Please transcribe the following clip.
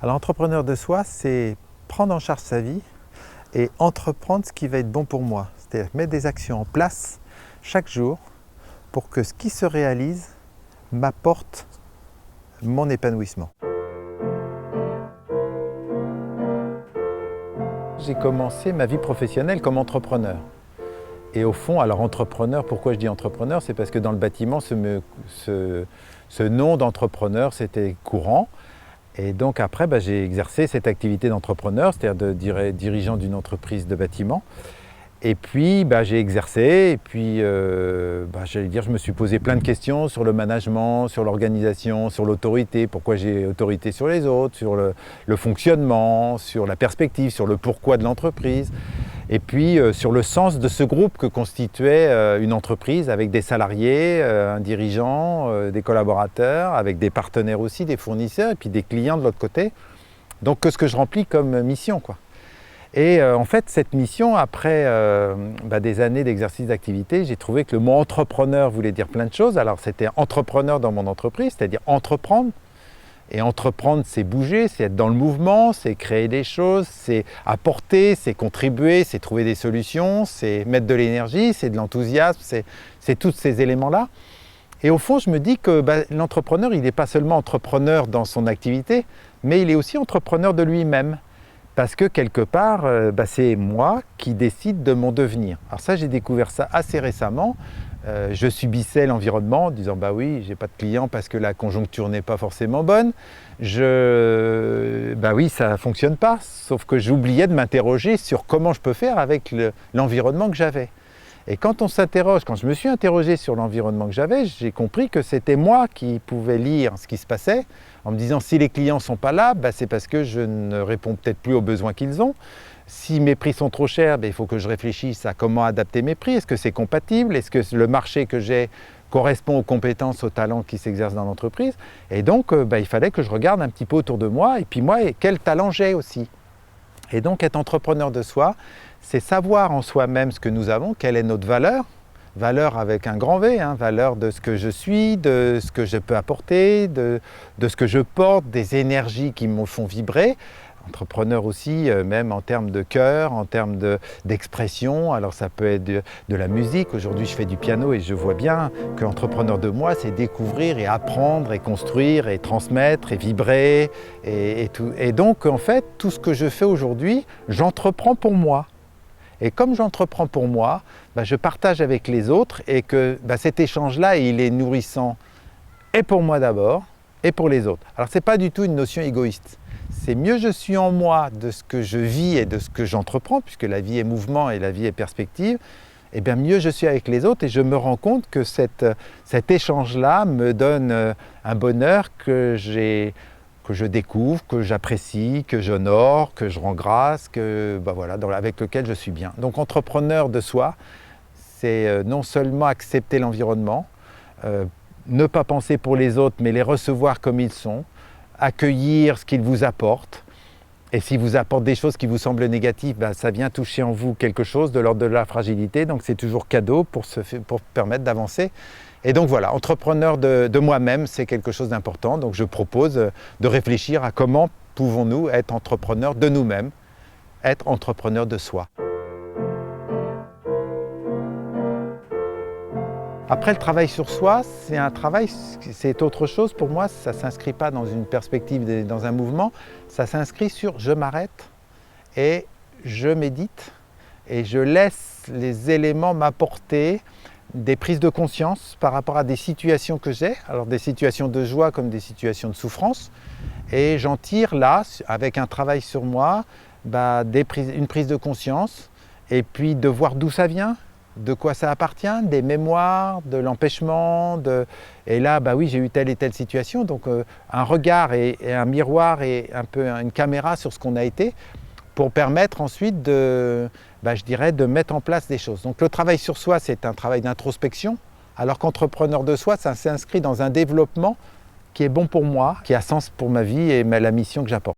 Alors, entrepreneur de soi, c'est prendre en charge sa vie et entreprendre ce qui va être bon pour moi. C'est-à-dire mettre des actions en place chaque jour pour que ce qui se réalise m'apporte mon épanouissement. J'ai commencé ma vie professionnelle comme entrepreneur. Et au fond, alors entrepreneur, pourquoi je dis entrepreneur? C'est parce que dans le bâtiment, ce nom d'entrepreneur, c'était courant. Et donc après, j'ai exercé cette activité d'entrepreneur, c'est-à-dire de dirigeant d'une entreprise de bâtiment. Et puis j'ai exercé, et puis j'allais dire, je me suis posé plein de questions sur le management, sur l'organisation, sur l'autorité, pourquoi j'ai autorité sur les autres, sur le fonctionnement, sur la perspective, sur le pourquoi de l'entreprise. Et puis sur le sens de ce groupe que constituait une entreprise avec des salariés, un dirigeant, des collaborateurs, avec des partenaires aussi, des fournisseurs et puis des clients de l'autre côté. Donc ce que je remplis comme mission, quoi. Et en fait, cette mission, après des années d'exercice d'activité, j'ai trouvé que le mot entrepreneur voulait dire plein de choses. Alors c'était entrepreneur dans mon entreprise, c'est-à-dire entreprendre. Et entreprendre, c'est bouger, c'est être dans le mouvement, c'est créer des choses, c'est apporter, c'est contribuer, c'est trouver des solutions, c'est mettre de l'énergie, c'est de l'enthousiasme, c'est tous ces éléments-là. Et au fond, je me dis que l'entrepreneur, il n'est pas seulement entrepreneur dans son activité, mais il est aussi entrepreneur de lui-même. Parce que quelque part, c'est moi qui décide de mon devenir. Alors ça, j'ai découvert ça assez récemment. Je subissais l'environnement en disant oui, j'ai pas de clients parce que la conjoncture n'est pas forcément bonne. Ça fonctionne pas. Sauf que j'oubliais de m'interroger sur comment je peux faire avec l'environnement que j'avais. Et quand on s'interroge, quand je me suis interrogé sur l'environnement que j'avais, j'ai compris que c'était moi qui pouvais lire ce qui se passait en me disant si les clients ne sont pas là, c'est parce que je ne réponds peut-être plus aux besoins qu'ils ont. Si mes prix sont trop chers, il faut que je réfléchisse à comment adapter mes prix. Est-ce que c'est compatible? Est-ce que le marché que j'ai correspond aux compétences, aux talents qui s'exercent dans l'entreprise? Et donc, il fallait que je regarde un petit peu autour de moi. Et puis moi, quel talent j'ai aussi? Et donc, être entrepreneur de soi, c'est savoir en soi-même ce que nous avons, quelle est notre valeur. Valeur avec un grand V, valeur de ce que je suis, de ce que je peux apporter, de ce que je porte, des énergies qui me font vibrer. Entrepreneur aussi, même en termes de cœur, en termes d'expression. Alors ça peut être de la musique. Aujourd'hui, je fais du piano et je vois bien que l'entrepreneur de moi, c'est découvrir et apprendre et construire et transmettre et vibrer et tout. Et donc, en fait, tout ce que je fais aujourd'hui, j'entreprends pour moi. Et comme j'entreprends pour moi, je partage avec les autres et que cet échange-là, il est nourrissant et pour moi d'abord et pour les autres. Alors ce n'est pas du tout une notion égoïste. C'est mieux je suis en moi de ce que je vis et de ce que j'entreprends, puisque la vie est mouvement et la vie est perspective, et bien mieux je suis avec les autres et je me rends compte que cet échange-là me donne un bonheur que je découvre, que j'apprécie, que j'honore, que je rends grâce, avec lequel je suis bien. Donc entrepreneur de soi, c'est non seulement accepter l'environnement, ne pas penser pour les autres, mais les recevoir comme ils sont, accueillir ce qu'ils vous apportent. Et s'ils vous apportent des choses qui vous semblent négatives, ça vient toucher en vous quelque chose de l'ordre de la fragilité. Donc c'est toujours cadeau pour permettre d'avancer. Et donc voilà, entrepreneur de moi-même, c'est quelque chose d'important. Donc je propose de réfléchir à comment pouvons-nous être entrepreneurs de nous-mêmes, être entrepreneurs de soi. Après, le travail sur soi, c'est autre chose. Pour moi, ça ne s'inscrit pas dans une perspective, dans un mouvement. Ça s'inscrit sur je m'arrête et je médite et je laisse les éléments m'apporter des prises de conscience par rapport à des situations que j'ai, alors des situations de joie comme des situations de souffrance, et j'en tire là, avec un travail sur moi, une prise de conscience, et puis de voir d'où ça vient, de quoi ça appartient, des mémoires, de l'empêchement, et là, oui, j'ai eu telle et telle situation, donc un regard et un miroir et un peu une caméra sur ce qu'on a été, pour permettre ensuite de mettre en place des choses. Donc le travail sur soi, c'est un travail d'introspection, alors qu'entrepreneur de soi, ça s'inscrit dans un développement qui est bon pour moi, qui a sens pour ma vie et la mission que j'apporte.